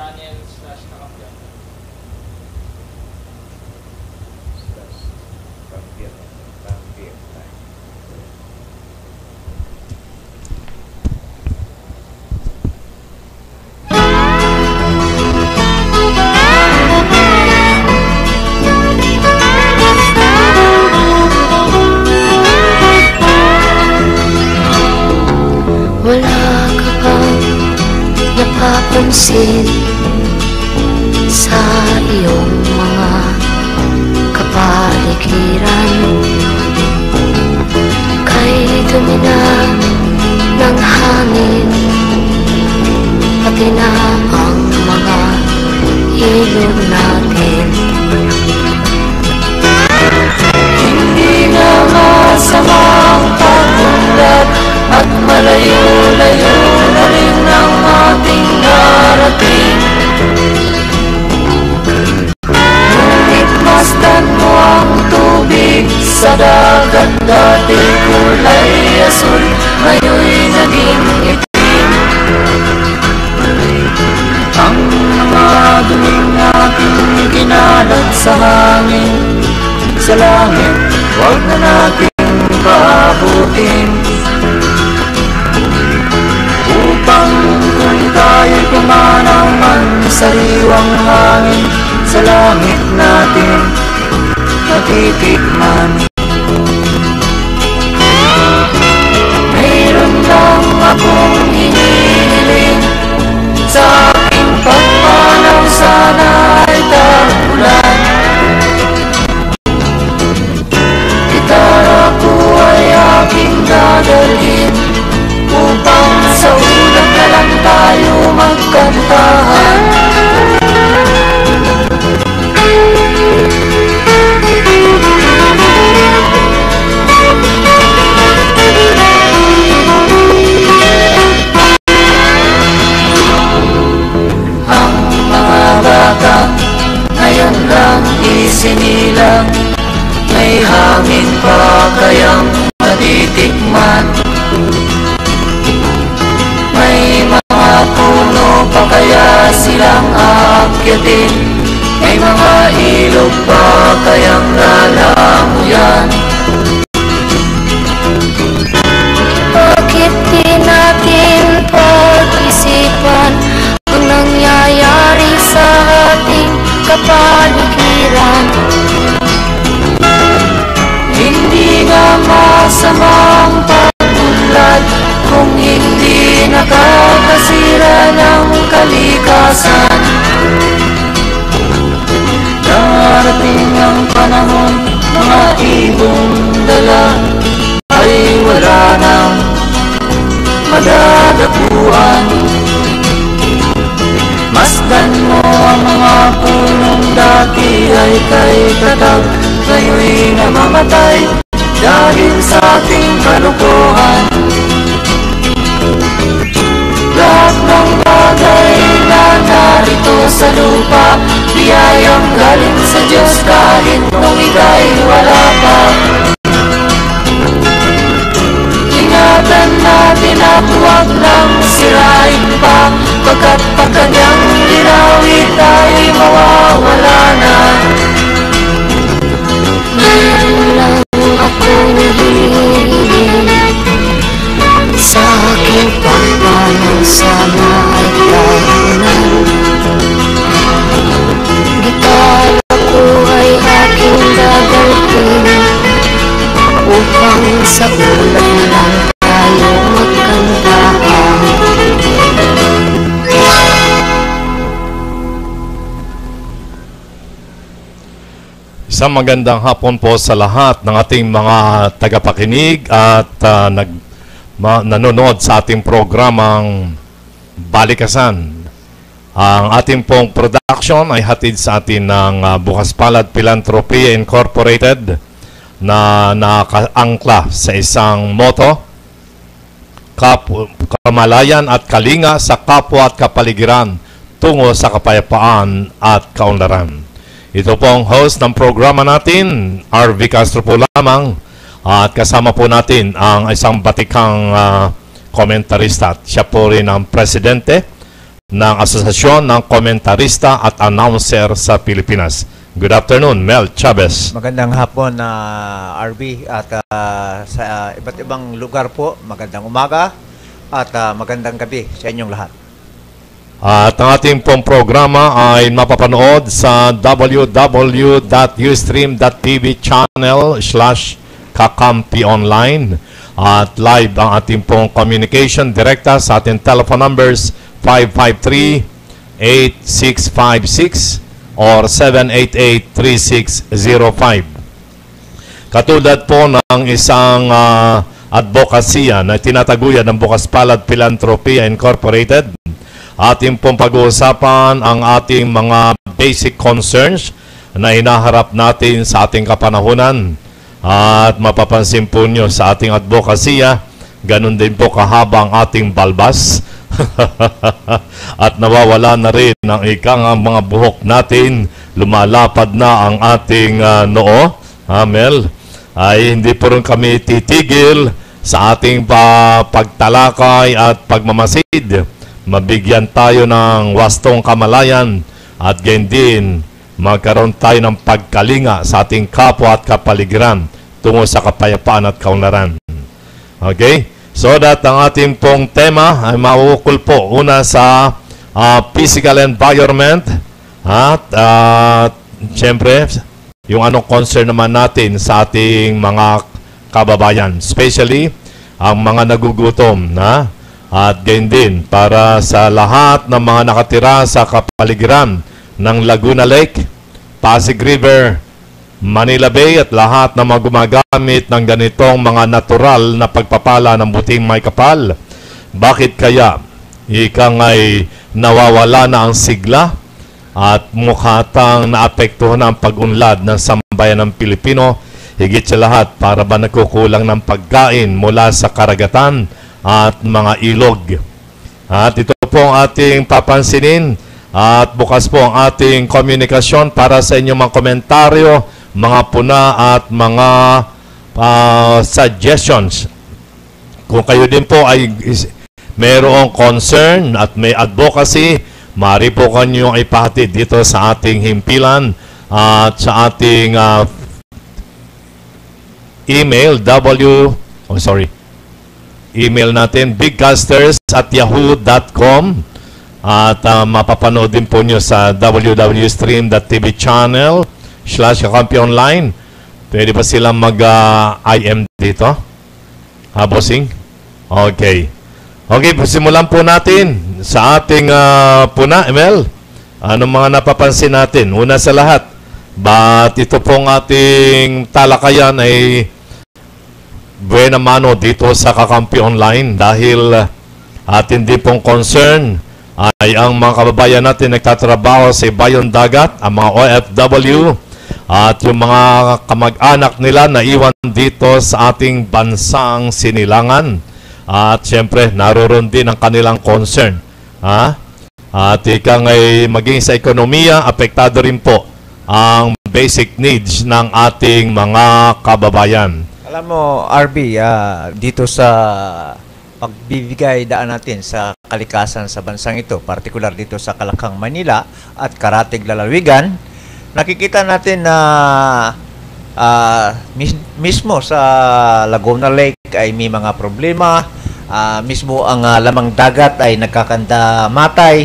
channel slash nakapyan. Wala ka bang napapansin sa iyong mga kapaligiran? Kay dumi na ng hangin, pati na ang mga ilog natin. Hindi na masamang pag-unlad at malayo-layo na rin ang ating narating. Ngunit masdan mo ang tubig sa dagat, dati kulay asul, ngayon'y naging itim. Ang mga duming ating ginalat sa hangin, sa langit, huwag na nating paabutin. Upang kung tayo'y pumanaw man sa sariwang hangin, sa langit natin matitikman. Mayroon lang akong hinihiling, sa aking pagpanaw sana ay tagulan. Gitara ko ay aking dadalhin, upang sa ulat na lang tayo magkantahan. Ang mga bata ngayon lang isinilang, may hangin pa kayang matitikman. May mga puno pa kaya silang aakyatin, may mga ilog pa kayang lalamuyan. Bakit di natin pag-isipan ang nangyayari sa ating kapaligiran? Hindi nga masamang pag-unlad kung hindi nakakasira ng kalikasan. Darating ang panahon, mga ibong dala ay wala nang madadapuan. Masdan mo ang mga punong dati ay kay tatag, ngayon'y namamatay dahil sa ating kalukuhan. Lahat ng bagay na narito sa lupa, biyayang galing sa Diyos kahit nung ika'y wala pa. Ingatan natin at huwag nang sirain pa, pagkat pag kanyang linawin tayo'y mawawala na. Meron lang akong hinihiling, sa aking pagpanaw sana ay tagunan. Gitara ko ay aking dadalhin, upang sa ulan na lang tayo magkantahan. Isang magandang hapon po sa lahat ng ating mga tagapakinig at nanonood sa ating programang Balikasan. Ang ating pong production ay hatid sa atin ng Bukas Palad Philanthropy Incorporated na nakaangkla sa isang motto, kamalayan at kalinga sa kapwa at kapaligiran tungo sa kapayapaan at kaunlaran. Ito po ang host ng programa natin, RV Castro po lamang, at kasama po natin ang isang batikang komentarista. Siya po rin ang presidente ng Asosasyon ng Komentarista at Announcer sa Pilipinas. Good afternoon, Mel Chavez. Magandang hapon na RB at sa iba't ibang lugar po, magandang umaga at magandang gabi sa inyong lahat. At ang ating pong programa ay mapapanood sa www.ustream.tv channel/Kakampi Online. At live ang ating pong communication direkta sa ating telephone numbers 553-8656 or 788-3605. Katulad po ng isang advokasya na tinataguyan ng Bukas Palad Philanthropia Incorporated, ating pong pag-uusapan ang ating mga basic concerns na inaharap natin sa ating kapanahunan. At mapapansin po nyo sa ating advokasya, ganun din po kahaba ang ating balbas. At nawawala na rin ang ikang mga buhok natin, lumalapad na ang ating noo. Mel, ay hindi po rin kami titigil sa ating pagtalakay at pagmamasid. Mabigyan tayo ng wastong kamalayan at ganyan din magkaroon tayo ng pagkalinga sa ating kapwa at kapaligiran tungo sa kapayapaan at kaunlaran. Okay? So that ang ating pong tema ay mauukol po una sa physical environment at siyempre yung anong concern naman natin sa ating mga kababayan, especially ang mga nagugutom na at ganyan din para sa lahat ng mga nakatira sa kapaligiran ng Laguna Lake, Pasig River, Manila Bay at lahat ng mga gumagamit ng ganitong mga natural na pagpapala ng buting may kapal. Bakit kaya ikang ay nawawala na ang sigla at mukhatang naapektuhan ang pag-unlad ng sambayan ng Pilipino? Higit sa lahat para ba nagkukulang ng pagkain mula sa karagatan at mga ilog? At ito po ang ating papansinin. At bukas po ang ating komunikasyon para sa inyong mga komentaryo, mga puna at mga suggestions. Kung kayo din po ay mayroong concern at may advocacy, maaari po kanyong ipahatid dito sa ating himpilan at sa ating email, email natin, bigcasters@yahoo.com. At mapapanood din po nyo sa www.stream.tv channel/Kakampi Online. Pwede ba silang mag-IM dito? Bossing? Okay. Okay, simulan po natin sa ating puna, Emel. Anong mga napapansin natin? Una sa lahat, ba't ito pong ating talakayan ay buena mano dito sa Kakampi Online dahil atin din pong concern ay ang mga kababayan natin nagtatrabaho sa ibayong dagat, ang mga OFW at yung mga kamag-anak nila na iwan dito sa ating bansang sinilangan. At siyempre, naroon din ang kanilang concern. At ikang ay maging sa ekonomiya, apektado rin po ang basic needs ng ating mga kababayan. Alam mo, RB, dito sa pagbibigay daan natin sa kalikasan sa bansang ito, partikular dito sa Kalakang, Manila at Karatig, Lalawigan, nakikita natin na mismo sa Laguna Lake ay may mga problema, mismo ang lamang dagat ay nagkakanda matay.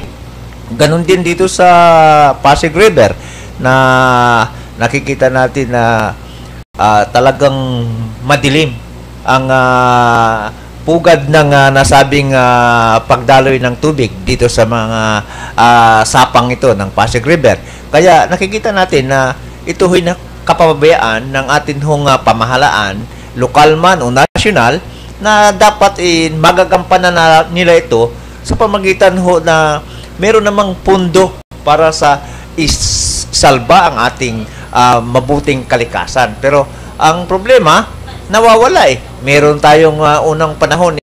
Ganon din dito sa Pasig River na nakikita natin na talagang madilim ang pugad ng nasabing pagdaloy ng tubig dito sa mga sapang ito ng Pasig River. Kaya nakikita natin na ito ay kapabayaan ng ating pamahalaan, lokal man o nasyonal, na dapat magagampanan na nila ito sa pamagitan na meron namang pundo para sa isalba ang ating mabuting kalikasan. Pero ang problema, nawawala Meron tayong unang panahon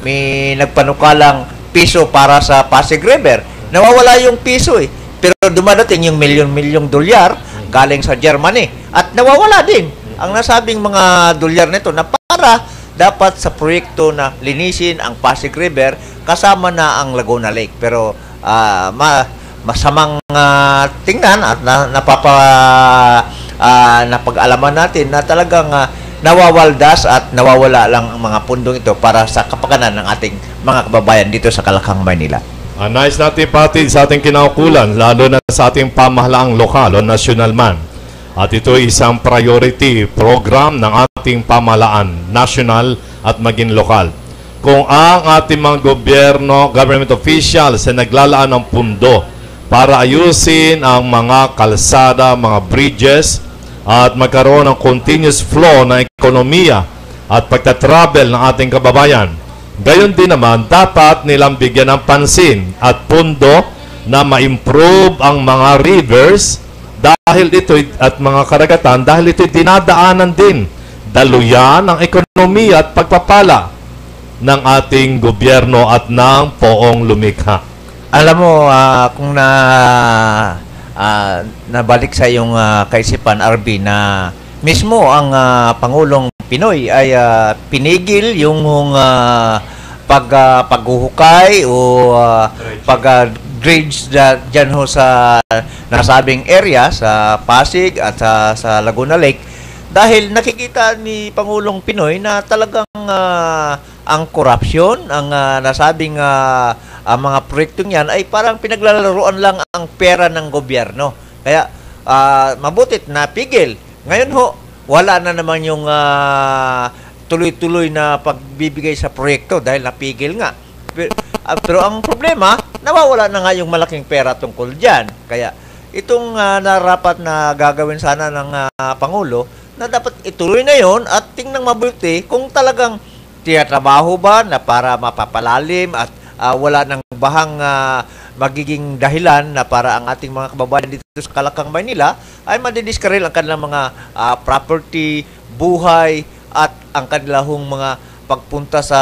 may nagpanukalang piso para sa Pasig River. Nawawala yung piso Pero dumadating yung milyon-milyong dolyar galing sa Germany at nawawala din ang nasabing mga dolyar nito na para dapat sa proyekto na linisin ang Pasig River kasama na ang Laguna Lake. Pero masamang tingnan at napag-alaman natin na talagang nawawaldas at nawawala lang ang mga pundong ito para sa kapakanan ng ating mga kababayan dito sa Kalakang, Maynila. Nais natin pati sa ating kinaukulan, lalo na sa ating pamahalaang lokal o national man. At ito ay isang priority program ng ating pamahalaan, national at maging lokal. Kung ang ating mga gobyerno, government officials ay naglalaan ng pundo para ayusin ang mga kalsada, mga bridges, at magkaroon ng continuous flow ng ekonomiya at pagtatravel ng ating kababayan. Gayon din naman, dapat nilang bigyan ng pansin at pundo na ma-improve ang mga rivers dahil ito at mga karagatan dahil ito dinadaanan din daluyan ng ekonomiya at pagpapala ng ating gobyerno at ng poong lumikha. Alam mo, kung nabalik sa iyong kaisipan, RB, na mismo ang Pangulong Pinoy ay pinigil yung paghuhukay o pag-dredge dyan ho sa nasabing area sa Pasig at sa Laguna Lake dahil nakikita ni Pangulong Pinoy na talagang ang corruption, ang nasabing ang mga proyektong yan ay parang pinaglalaroan lang ang pera ng gobyerno. Kaya mabutit na pigil. Ngayon ho, wala na naman yung tuloy-tuloy na pagbibigay sa proyekto dahil napigil nga. Pero ang problema, nawawala na nga yung malaking pera tungkol dyan. Kaya itong narapat na gagawin sana ng Pangulo, na dapat ituloy na yon at tingnan mabuti kung talagang tinatrabaho ba na para mapapalalim at wala nang bahang magiging dahilan na para ang ating mga kababayan dito sa Kalakang, Maynila ay madidiskarel ang kanilang mga property, buhay at ang kanilang mga pagpunta sa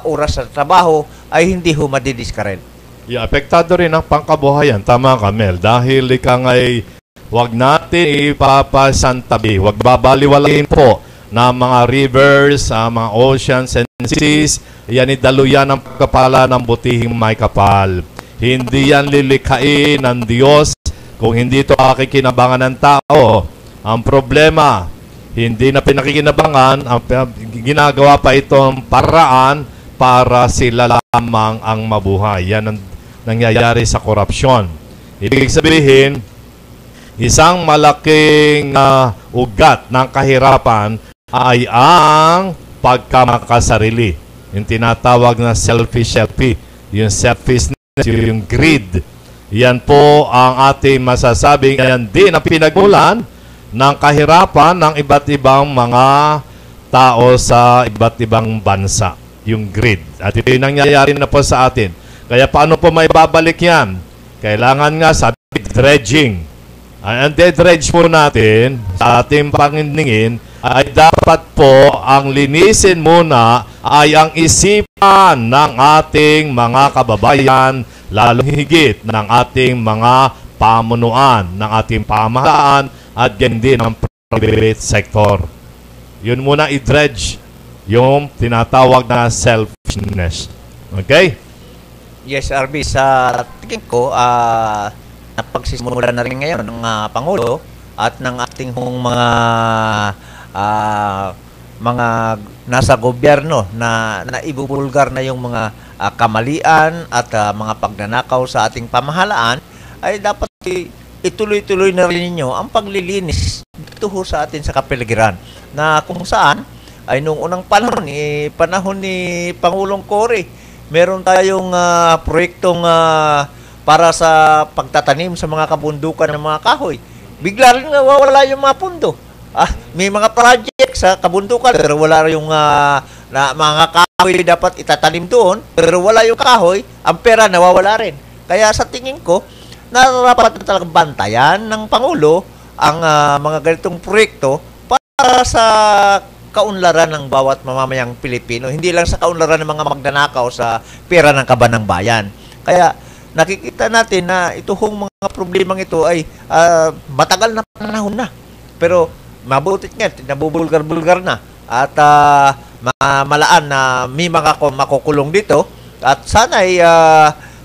oras sa trabaho ay hindi ho madidiskarel. Apektado rin ang pangkabuhayan. Tama ka, Mel. Dahil ika nga'y huwag natin ipapasantabi, huwag babaliwalain po na mga rivers, mga oceans and seas, yan idaluyan ang pagkapala ng butihing may kapal. Hindi yan lilikhain ng Diyos kung hindi ito pakikinabangan ng tao. Ang problema, hindi na pinakikinabangan, ginagawa pa itong paraan para sila lamang ang mabuhay. Yan ang nangyayari sa korupsyon. Ibig sabihin, isang malaking ugat ng kahirapan ay ang pagkamakasarili. Yung tinatawag na selfish, yung selfishness, yung greed. Yan po ang ating masasabing, yan din ang pinagmulan ng kahirapan ng iba't ibang mga tao sa iba't ibang bansa. Yung greed. At ito yung nangyayari na po sa atin. Kaya paano po may babalik yan? Kailangan nga sabi, dredging. Ang dredge po natin sa ating panginingin ay dapat po ang linisin muna ay ang isipan ng ating mga kababayan, lalo higit ng ating mga pamunuan, ng ating pamahalaan at din ng private sector. Yun muna i-dredge yung tinatawag na selfishness. Okay? Yes, RB, sa tingin ko, napagsisimula na rin ngayon ng Pangulo at ng ating mga nasa gobyerno na naibubulgar na yung mga kamalian at mga pagnanakaw sa ating pamahalaan, ay dapat ituloy-tuloy na rin ninyo ang paglilinis dito sa atin sa kapaligiran na kung saan ay nung unang panahon ni Pangulong Cory, meron tayong proyektong para sa pagtatanim sa mga kabundukan ng mga kahoy. Bigla rin nawawala yung mga pundo. May mga project sa kabundukan pero wala yung na mga kahoy dapat itatanim doon pero wala yung kahoy, ang pera nawawala rin. Kaya sa tingin ko, nararapat na talagang bantayan ng Pangulo ang mga ganitong proyekto para sa kaunlaran ng bawat mamamayang Pilipino. Hindi lang sa kaunlaran ng mga magnanakaw sa pera ng kaban ng bayan. Kaya nakikita natin na itong mga problemang ito ay matagal na panahon na. Pero mabutit nga, nabubulgar-bulgar na. At malaan na may mga makukulong dito. At sana ay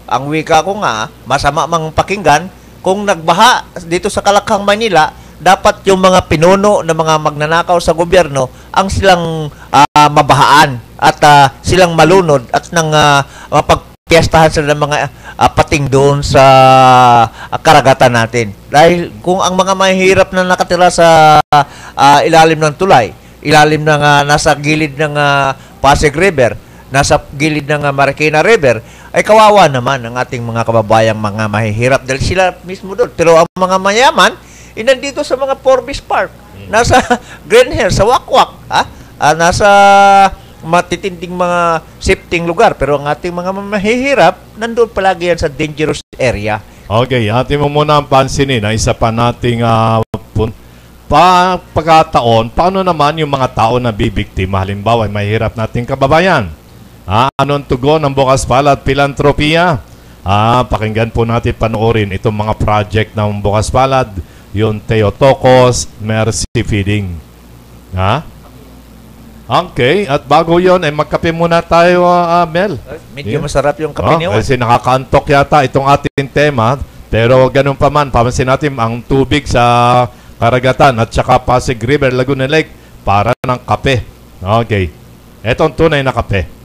ang wika ko nga, masama mang pakinggan, kung nagbaha dito sa Kalakhang, Manila, dapat yung mga pinuno na mga magnanakaw sa gobyerno ang silang mabahaan at silang malunod at nang mapagpiestahan sila ng mga pating doon sa karagatan natin. Dahil kung ang mga mahihirap na nakatira sa ilalim ng tulay, ilalim ng nasa gilid ng Pasig River, nasa gilid ng Marikina River, ay kawawa naman ang ating mga kababayang mga mahihirap dahil sila mismo doon. Pero ang mga mayaman, nandito sa mga Forbes Park, nasa Green Hills, sa Wakwak, nasa matitinding mga shifting lugar. Pero ang ating mga mahihirap, nandun palagi yan sa dangerous area. Okay, atin mo muna ang pansinin na isa pa nating pagkataon, paano naman yung mga tao na bibiktima? Halimbawa, mahirap nating kababayan. Anong tugon ng Bukas Palad Pilantropiya? Pakinggan po natin, panoorin itong mga project ng Bukas Palad, yung Theotokos Mercy Feeding. Okay, at bago yon ay magkape muna tayo, Mel. Medyo masarap yung kape niyo. Kasi nakakaantok yata itong ating tema, pero ganun pa man, pamansin natin ang tubig sa karagatan at saka Pasig River, Laguna Lake para ng kape. Okay. Ito ang tunay na kape.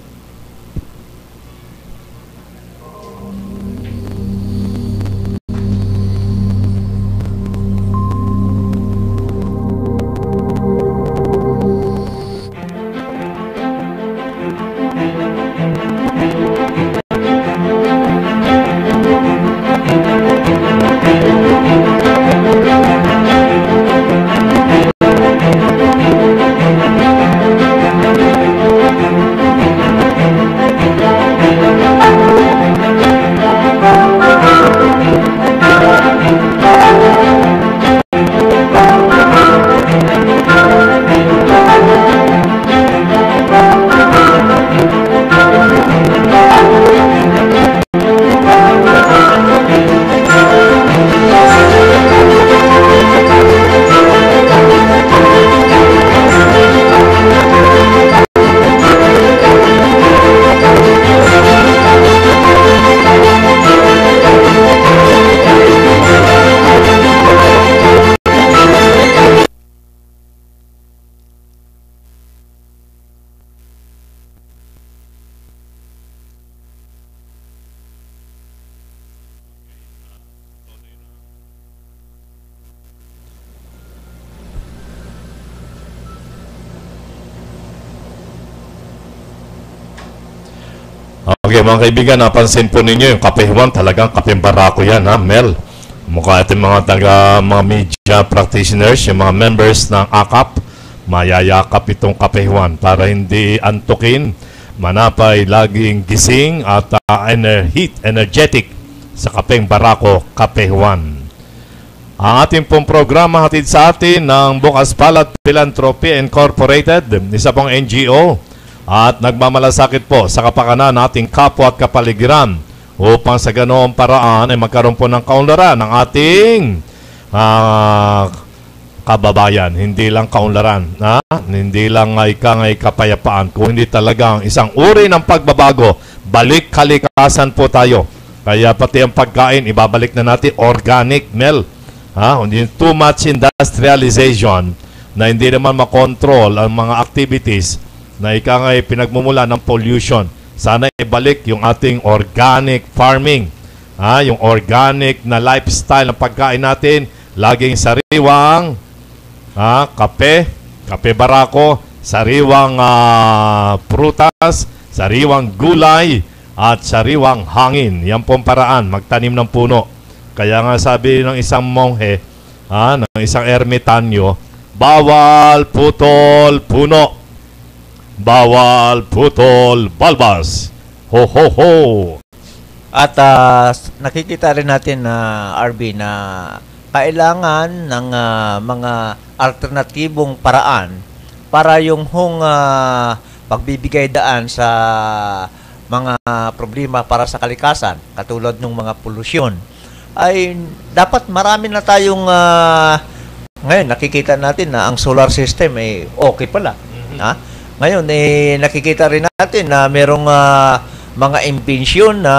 Okay, mga kaibigan, napansin po ninyo yung Kape Juan, talagang kapeng barako yan, Mel? Mukha ating mga media practitioners, yung mga members ng AKAP, mayayakap itong Kape Juan para hindi antukin, manapay laging gising at energetic sa kapeng barako, Kape Juan. Ang ating pong programa hatid sa atin ng Bukas Palad Philanthropy Incorporated, isa pong NGO, at nagmamalasakit po sa kapakanan ng ating kapwa at kapaligiran upang sa ganoong paraan ay magkaroon po ng kaunlaran ng ating kababayan. Hindi lang kaunlaran, hindi lang ay kapayapaan, kung hindi talagang isang uri ng pagbabago. Balik kalikasan po tayo. Kaya pati ang pagkain, ibabalik na natin organic, Mel. Hindi too much industrialization na hindi naman makontrol ang mga activities na ikangay pinagmumula ng pollution. Sana ibalik yung ating organic farming. Yung organic na lifestyle ng pagkain natin. Laging sariwang kape barako, sariwang prutas, sariwang gulay, at sariwang hangin. Yan pong paraan, magtanim ng puno. Kaya nga sabi ng isang monghe, ng isang ermitanyo, bawal putol puno. Bawal putol balbas. Ho, ho, ho. At nakikita rin natin na RB na kailangan ng mga alternatibong paraan para yung pagbibigay daan sa mga problema para sa kalikasan, katulad ng mga polusyon, ay dapat marami na tayong ngayon nakikita natin na ang solar system ay okay pala. Ngayon, nakikita rin natin na merong mga imbensyon na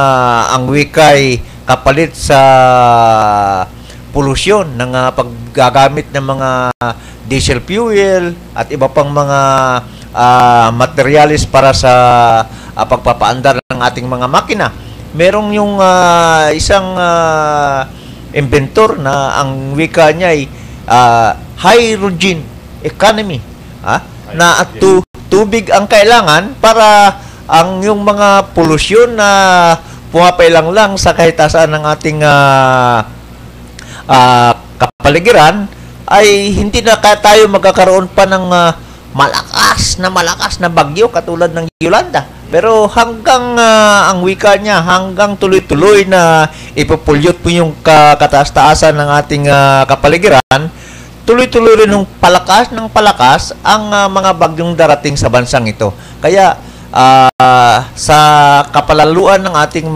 ang wika'y kapalit sa polusyon ng paggagamit ng mga diesel fuel at iba pang mga materialis para sa pagpapaandar ng ating mga makina. Merong yung isang inventor na ang wika niya ay hydrogen economy, na tubig ang kailangan para ang yung mga polusyon na pumapailang lang sa kahitasan ng ating kapaligiran ay hindi na tayo magkakaroon pa ng malakas na bagyo katulad ng Yolanda. Pero hanggang ang wika niya, hanggang tuloy-tuloy na ipopollute po yung kataas-taasan ng ating kapaligiran, tuloy-tuloy rin ng palakas ang mga bagyong darating sa bansang ito. Kaya sa kapalaluan ng ating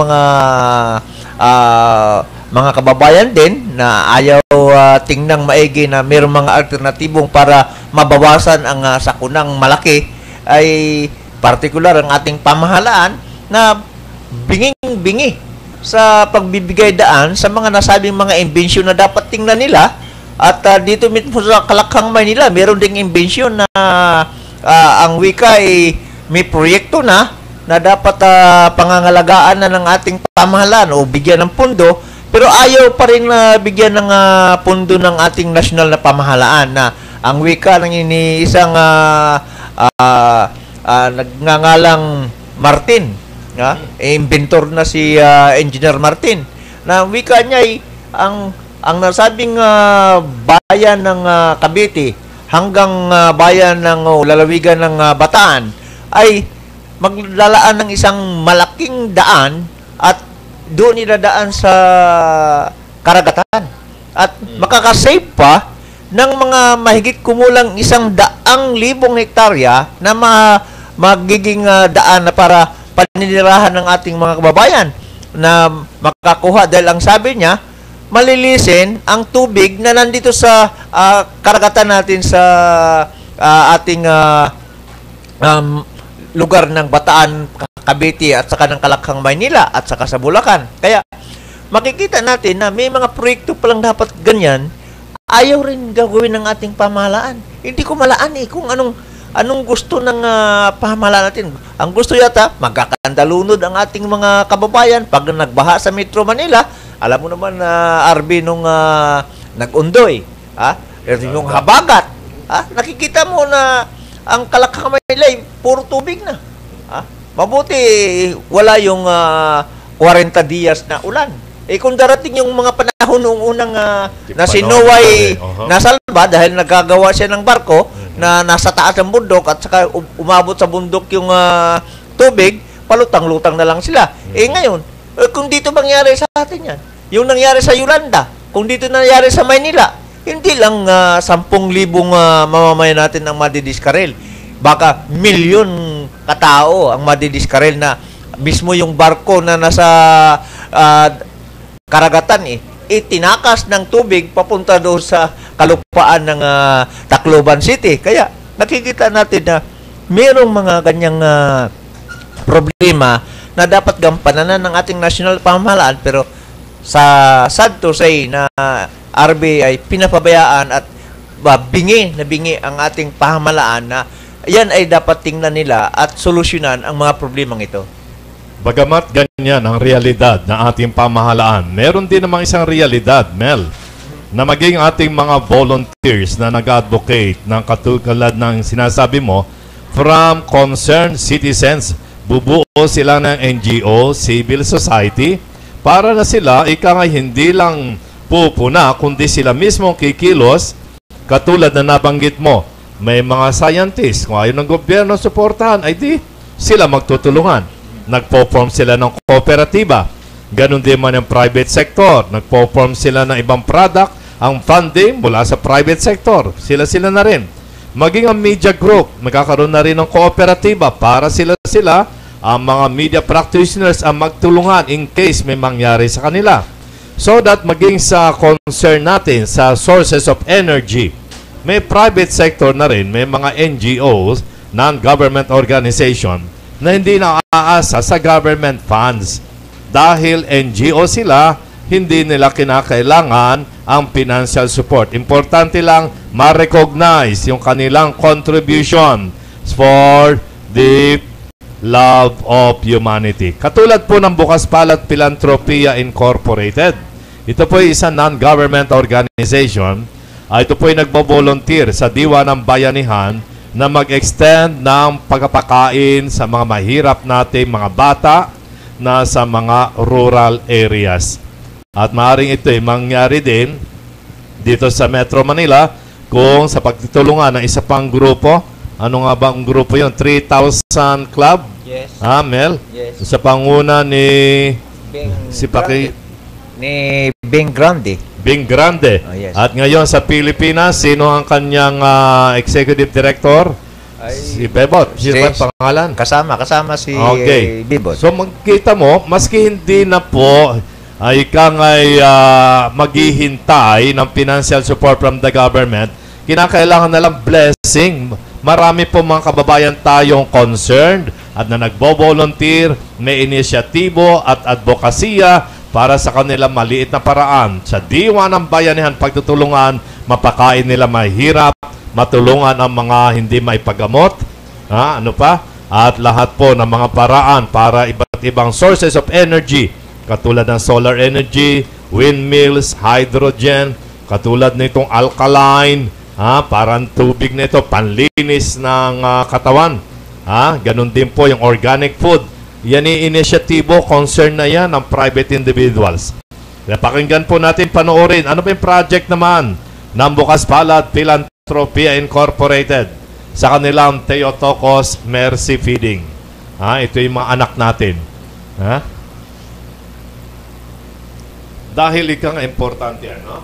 mga kababayan din na ayaw tingnang maigi na mayroong mga alternatibong para mabawasan ang sakunang malaki, ay partikular ang ating pamahalaan na binging-bingi sa pagbibigay daan sa mga nasabing mga imbensyon na dapat tingnan nila. At dito mismo sa Kalakhang, Maynila, meron ding imbensyon na ang wika ay may proyekto na dapat pangangalagaan na ng ating pamahalaan o bigyan ng pondo, pero ayaw pa rin bigyan ng pondo ng ating nasyonal na pamahalaan na ang wika ng isang nagngangalang Martin, inventor na si Engineer Martin, na ang wika niya ay ang nasabing bayan ng Cavite hanggang bayan ng lalawigan ng Bataan ay maglalaan ng isang malaking daan at doon idadaan sa karagatan at makakasave pa ng mga mahigit kumulang 100,000 hektarya na magiging daan na para paninirahan ng ating mga kababayan na makakuha, dahil ang sabi niya, malilisin ang tubig na nandito sa karagatan natin sa ating lugar ng Bataan, Cavite at saka ng Kalakhang, Maynila at saka sa Bulacan. Kaya makikita natin na may mga proyekto palang dapat ganyan, ayaw rin gagawin ng ating pamahalaan. Hindi ko malaan kung anong gusto ng pamahalaan natin. Ang gusto yata, magkakandalunod ang ating mga kababayan pag nagbaha sa Metro Manila. Alam mo naman RB nung nag-undoy, yung habagat, nakikita mo na ang Kalakhang, Maynila ay puro tubig na. Mabuti wala yung 40 dias na ulan. Kung darating yung mga panahon noong unang na si Noah ay nasalba dahil nagagawa siya ng barko na nasa taas ng bundok at saka umabot sa bundok yung tubig, palutang-lutang na lang sila. Ngayon, kung dito mangyari sa atin yan, yung nangyari sa Yolanda, kung dito nangyari sa Maynila, hindi lang 10,000 mamamayan natin ang madidiskarel. Baka milyon katao ang madidiskarel na mismo yung barko na nasa karagatan tinakas ng tubig papunta doon sa kalupaan ng Tacloban City. Kaya nakikita natin na mayroong mga ganyang problema na dapat gampanan ng ating national pamahalaan, pero sa sad to say na RB ay pinapabayaan at bingi ang ating pamahalaan na yan ay dapat tingnan nila at solusyonan ang mga problemang ito. Bagamat ganyan ang realidad ng ating pamahalaan, meron din namang isang realidad, Mel, na maging ating mga volunteers na nag-advocate ng katulad ng sinasabi mo, from concerned citizens, bubuo sila ng NGO, civil society, para na sila hindi lang pupuna, kundi sila mismo kikilos, katulad na nabanggit mo, may mga scientists, kung ayaw ng gobyerno suportahan, ay di sila magtutulungan. Nagpo-form sila ng kooperatiba. Ganon din man ang private sector. Nagpo-form sila ng ibang product. Ang funding mula sa private sector. Sila na rin. Maging ang media group, magkakaroon na rin ng kooperatiba para sila ang mga media practitioners ang magtulungan in case may mangyari sa kanila. So that maging sa concern natin sa sources of energy, may private sector na rin, may mga NGOs, non-government organization, na hindi naaasa sa government funds. Dahil NGO sila, hindi nila kinakailangan ang financial support. Importante lang ma-recognize yung kanilang contribution for the love of humanity. Katulad po ng Bukas Palad Philanthropia Incorporated. Ito po ay isang non-government organization. Ito po ay nagbo-volunteer sa Diwa ng Bayanihan na mag-extend ng pagpapakain sa mga mahirap nating mga bata na sa mga rural areas. At maaaring ito ay mangyari din dito sa Metro Manila kung sa pagtutulungan ng isa pang grupo. Ano nga ba ang grupo yun? 3,000 Club? Yes. Mel? Yes. Sa panguna ni Bing Grande. Bing Grande. Oh, yes. At ngayon sa Pilipinas, sino ang kanyang executive director? Si Bebot. Sino ba ang pangalan? Kasama si Bebot. So magkita mo, maski hindi na po ay maghihintay ng financial support from the government, kinakailangan na lang blessing. Marami po mga kababayan tayong concerned at na nagbo-volunteer, may inisyatibo at advokasya para sa kanilang maliit na paraan. Sa Diwa ng Bayanihan pagtutulungan, mapakain nila mahirap, matulungan ang mga hindi maipagamot, at lahat po ng mga paraan para iba't ibang sources of energy, katulad ng solar energy, windmills, hydrogen, katulad nitong alkaline, parang tubig nito, panlinis ng katawan. Ganun din po yung organic food. Yan yung inisyatibo, concern na yan ng private individuals. Pakinggan po natin, panoorin. Ano ba yung project naman ng Bukas Palad Philanthropia Incorporated sa kanilang Theotokos Mercy Feeding? Ito yung mga anak natin. Dahil ikang importante yan, no?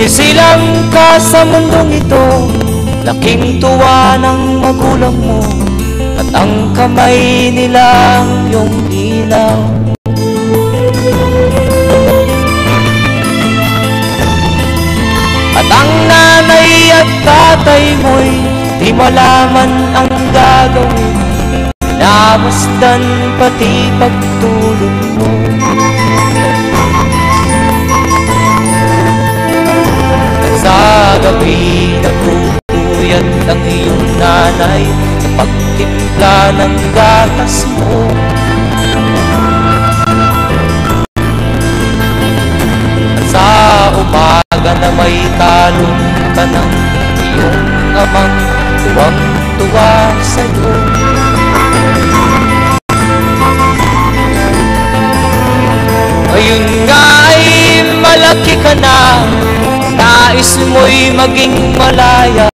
Isilang ka sa mundong ito, laking tuwa ng magulang mo, at ang kamay nilang iyong ilaw. At ang nanay at tatay mo'y di malaman ang gagawin pagmamasdan pati pagtulog mo. At sa gabi nagpupuyat ang iyong nanay sa pagtimpla ng gatas mo. At sa umaga na may talong ka ng iyong amang tuwang-tuwa sa'yo. Ngayon nga ay malaki ka na, nais mo'y maging malaya.